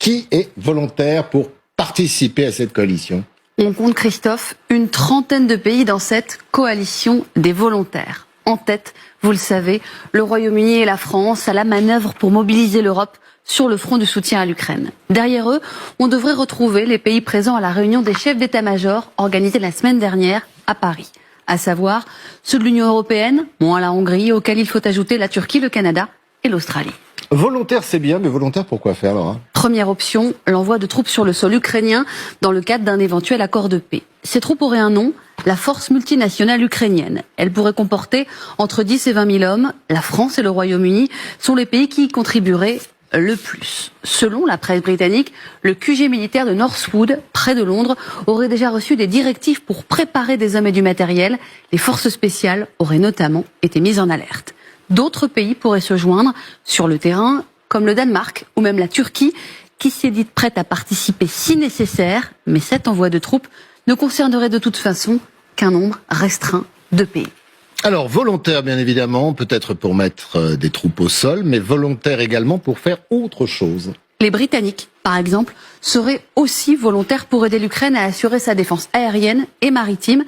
qui est volontaire pour participer à cette coalition? On compte, Christophe, une trentaine de pays dans cette coalition des volontaires. En tête, vous le savez, le Royaume-Uni et la France à la manœuvre pour mobiliser l'Europe sur le front du soutien à l'Ukraine. Derrière eux, on devrait retrouver les pays présents à la réunion des chefs d'état-major organisée la semaine dernière à Paris. À savoir ceux de l'Union européenne, moins la Hongrie, auquel il faut ajouter la Turquie, le Canada et l'Australie. Volontaire, c'est bien, mais volontaire, pourquoi faire, Laura? Première option, l'envoi de troupes sur le sol ukrainien dans le cadre d'un éventuel accord de paix. Ces troupes auraient un nom, la Force multinationale ukrainienne. Elle pourrait comporter entre 10 et 20 000 hommes. La France et le Royaume-Uni sont les pays qui y contribueraient le plus. Selon la presse britannique, le QG militaire de Northwood, près de Londres, aurait déjà reçu des directives pour préparer des hommes et du matériel. Les forces spéciales auraient notamment été mises en alerte. D'autres pays pourraient se joindre sur le terrain, comme le Danemark ou même la Turquie, qui s'est dite prête à participer si nécessaire, mais cet envoi de troupes ne concernerait de toute façon qu'un nombre restreint de pays. Alors, volontaire, bien évidemment, peut-être pour mettre des troupes au sol, mais volontaire également pour faire autre chose. Les Britanniques, par exemple, seraient aussi volontaires pour aider l'Ukraine à assurer sa défense aérienne et maritime.